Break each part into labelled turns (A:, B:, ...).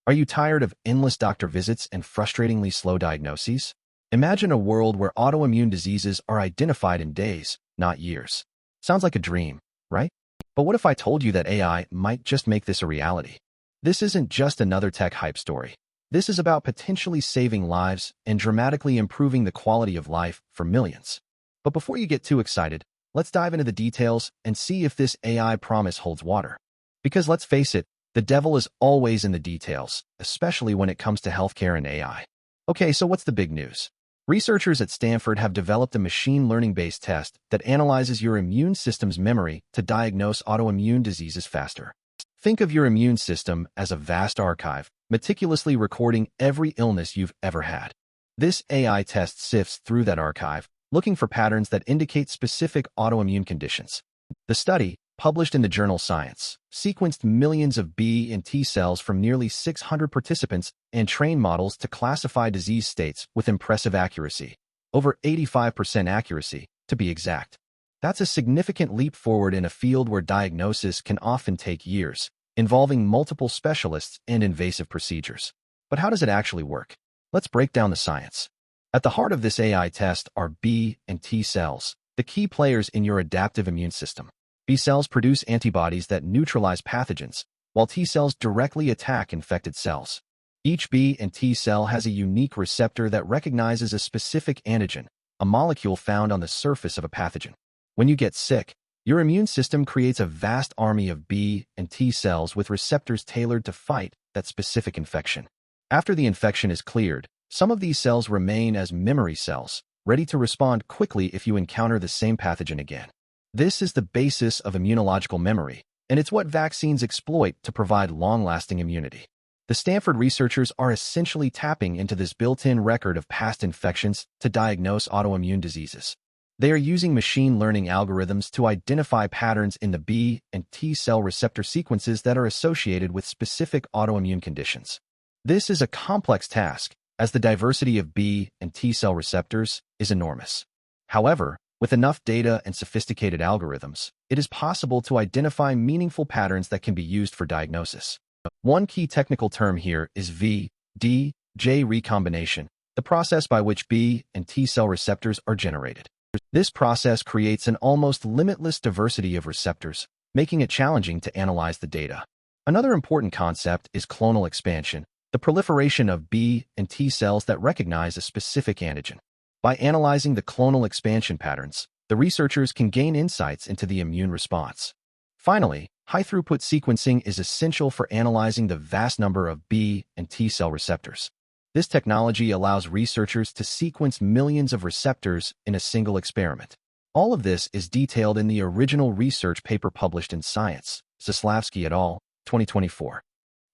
A: Are you tired of endless doctor visits and frustratingly slow diagnoses? Imagine a world where autoimmune diseases are identified in days, not years. Sounds like a dream, right? But what if I told you that AI might just make this a reality? This isn't just another tech hype story. This is about potentially saving lives and dramatically improving the quality of life for millions. But before you get too excited, let's dive into the details and see if this AI promise holds water. Because let's face it, the devil is always in the details, especially when it comes to healthcare and AI. Okay, so what's the big news? Researchers at Stanford have developed a machine learning-based test that analyzes your immune system's memory to diagnose autoimmune diseases faster. Think of your immune system as a vast archive, meticulously recording every illness you've ever had. This AI test sifts through that archive, looking for patterns that indicate specific autoimmune conditions. The study, published in the journal Science, sequenced millions of B and T cells from nearly 600 participants and trained models to classify disease states with impressive accuracy. Over 85% accuracy, to be exact. That's a significant leap forward in a field where diagnosis can often take years, involving multiple specialists and invasive procedures. But how does it actually work? Let's break down the science. At the heart of this AI test are B and T cells, the key players in your adaptive immune system. B cells produce antibodies that neutralize pathogens, while T cells directly attack infected cells. Each B and T cell has a unique receptor that recognizes a specific antigen, a molecule found on the surface of a pathogen. When you get sick, your immune system creates a vast army of B and T cells with receptors tailored to fight that specific infection. After the infection is cleared, some of these cells remain as memory cells, ready to respond quickly if you encounter the same pathogen again. This is the basis of immunological memory, and it's what vaccines exploit to provide long-lasting immunity. The Stanford researchers are essentially tapping into this built-in record of past infections to diagnose autoimmune diseases. They are using machine learning algorithms to identify patterns in the B and T cell receptor sequences that are associated with specific autoimmune conditions. This is a complex task, as the diversity of B and T cell receptors is enormous. However, with enough data and sophisticated algorithms, it is possible to identify meaningful patterns that can be used for diagnosis. One key technical term here is V-D-J recombination, the process by which B and T cell receptors are generated. This process creates an almost limitless diversity of receptors, making it challenging to analyze the data. Another important concept is clonal expansion, the proliferation of B and T cells that recognize a specific antigen. By analyzing the clonal expansion patterns, the researchers can gain insights into the immune response. Finally, high-throughput sequencing is essential for analyzing the vast number of B and T cell receptors. This technology allows researchers to sequence millions of receptors in a single experiment. All of this is detailed in the original research paper published in Science, Zaslavsky et al., 2024.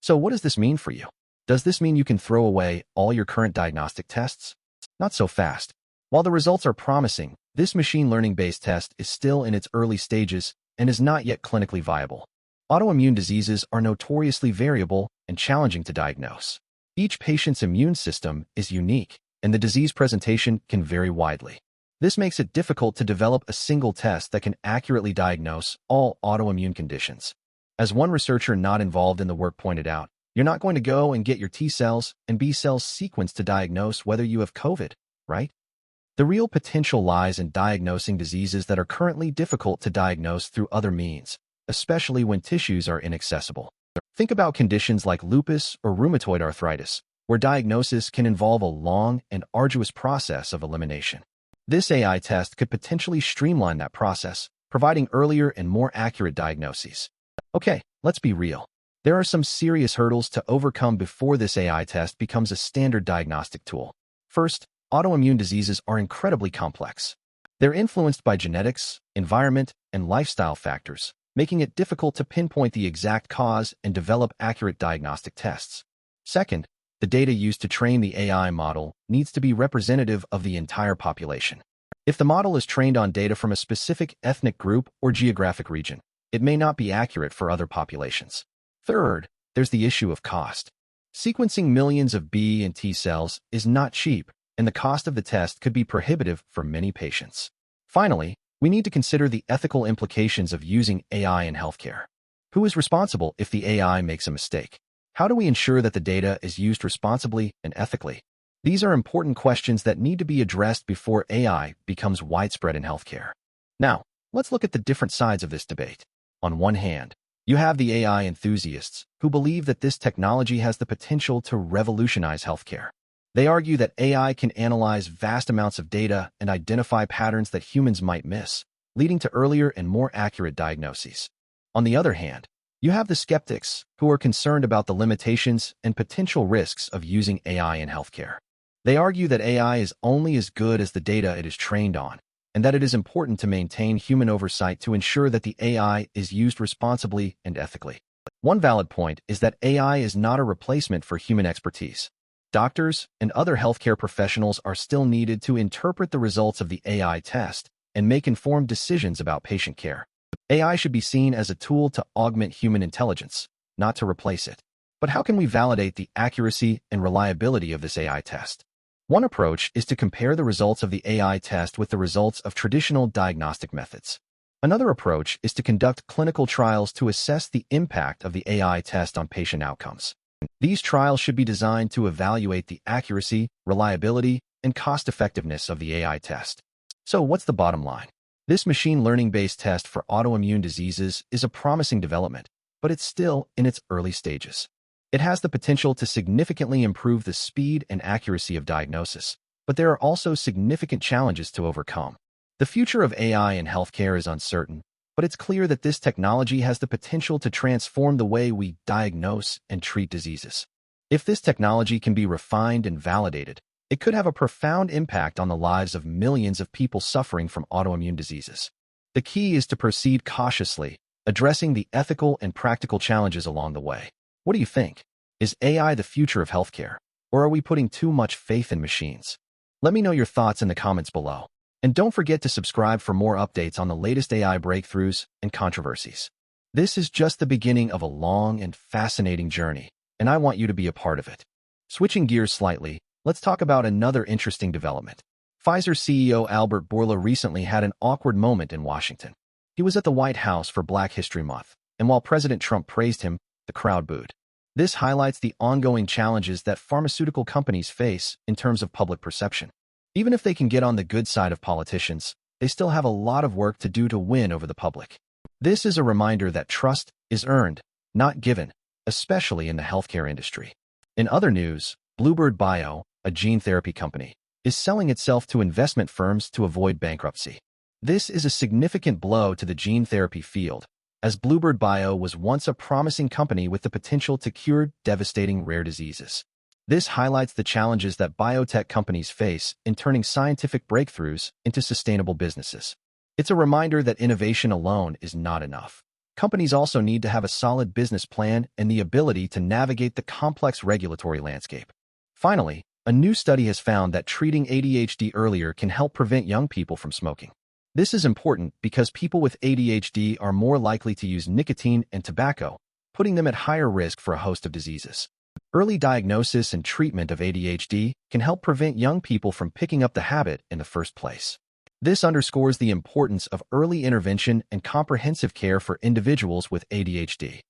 A: So what does this mean for you? Does this mean you can throw away all your current diagnostic tests? Not so fast. While the results are promising, this machine learning-based test is still in its early stages and is not yet clinically viable. Autoimmune diseases are notoriously variable and challenging to diagnose. Each patient's immune system is unique, and the disease presentation can vary widely. This makes it difficult to develop a single test that can accurately diagnose all autoimmune conditions. As one researcher not involved in the work pointed out, you're not going to go and get your T cells and B cells sequenced to diagnose whether you have COVID, right? The real potential lies in diagnosing diseases that are currently difficult to diagnose through other means, especially when tissues are inaccessible. Think about conditions like lupus or rheumatoid arthritis, where diagnosis can involve a long and arduous process of elimination. This AI test could potentially streamline that process, providing earlier and more accurate diagnoses. Okay, let's be real. There are some serious hurdles to overcome before this AI test becomes a standard diagnostic tool. First, autoimmune diseases are incredibly complex. They're influenced by genetics, environment, and lifestyle factors, making it difficult to pinpoint the exact cause and develop accurate diagnostic tests. Second, the data used to train the AI model needs to be representative of the entire population. If the model is trained on data from a specific ethnic group or geographic region, it may not be accurate for other populations. Third, there's the issue of cost. Sequencing millions of B and T cells is not cheap, and the cost of the test could be prohibitive for many patients. Finally, we need to consider the ethical implications of using AI in healthcare. Who is responsible if the AI makes a mistake? How do we ensure that the data is used responsibly and ethically? These are important questions that need to be addressed before AI becomes widespread in healthcare. Now, let's look at the different sides of this debate. On one hand, you have the AI enthusiasts who believe that this technology has the potential to revolutionize healthcare. They argue that AI can analyze vast amounts of data and identify patterns that humans might miss, leading to earlier and more accurate diagnoses. On the other hand, you have the skeptics who are concerned about the limitations and potential risks of using AI in healthcare. They argue that AI is only as good as the data it is trained on, and that it is important to maintain human oversight to ensure that the AI is used responsibly and ethically. One valid point is that AI is not a replacement for human expertise. Doctors and other healthcare professionals are still needed to interpret the results of the AI test and make informed decisions about patient care. AI should be seen as a tool to augment human intelligence, not to replace it. But how can we validate the accuracy and reliability of this AI test? One approach is to compare the results of the AI test with the results of traditional diagnostic methods. Another approach is to conduct clinical trials to assess the impact of the AI test on patient outcomes. These trials should be designed to evaluate the accuracy, reliability, and cost-effectiveness of the AI test. So what's the bottom line? This machine learning-based test for autoimmune diseases is a promising development, but it's still in its early stages. It has the potential to significantly improve the speed and accuracy of diagnosis, but there are also significant challenges to overcome. The future of AI in healthcare is uncertain, but it's clear that this technology has the potential to transform the way we diagnose and treat diseases. If this technology can be refined and validated, it could have a profound impact on the lives of millions of people suffering from autoimmune diseases. The key is to proceed cautiously, addressing the ethical and practical challenges along the way. What do you think? Is AI the future of healthcare, or are we putting too much faith in machines? Let me know your thoughts in the comments below. And don't forget to subscribe for more updates on the latest AI breakthroughs and controversies. This is just the beginning of a long and fascinating journey, and I want you to be a part of it. Switching gears slightly, let's talk about another interesting development. Pfizer CEO Albert Bourla recently had an awkward moment in Washington. He was at the White House for Black History Month, and while President Trump praised him, the crowd booed. This highlights the ongoing challenges that pharmaceutical companies face in terms of public perception. Even if they can get on the good side of politicians, they still have a lot of work to do to win over the public. This is a reminder that trust is earned, not given, especially in the healthcare industry. In other news, Bluebird Bio, a gene therapy company, is selling itself to investment firms to avoid bankruptcy. This is a significant blow to the gene therapy field, as Bluebird Bio was once a promising company with the potential to cure devastating rare diseases. This highlights the challenges that biotech companies face in turning scientific breakthroughs into sustainable businesses. It's a reminder that innovation alone is not enough. Companies also need to have a solid business plan and the ability to navigate the complex regulatory landscape. Finally, a new study has found that treating ADHD earlier can help prevent young people from smoking. This is important because people with ADHD are more likely to use nicotine and tobacco, putting them at higher risk for a host of diseases. Early diagnosis and treatment of ADHD can help prevent young people from picking up the habit in the first place. This underscores the importance of early intervention and comprehensive care for individuals with ADHD.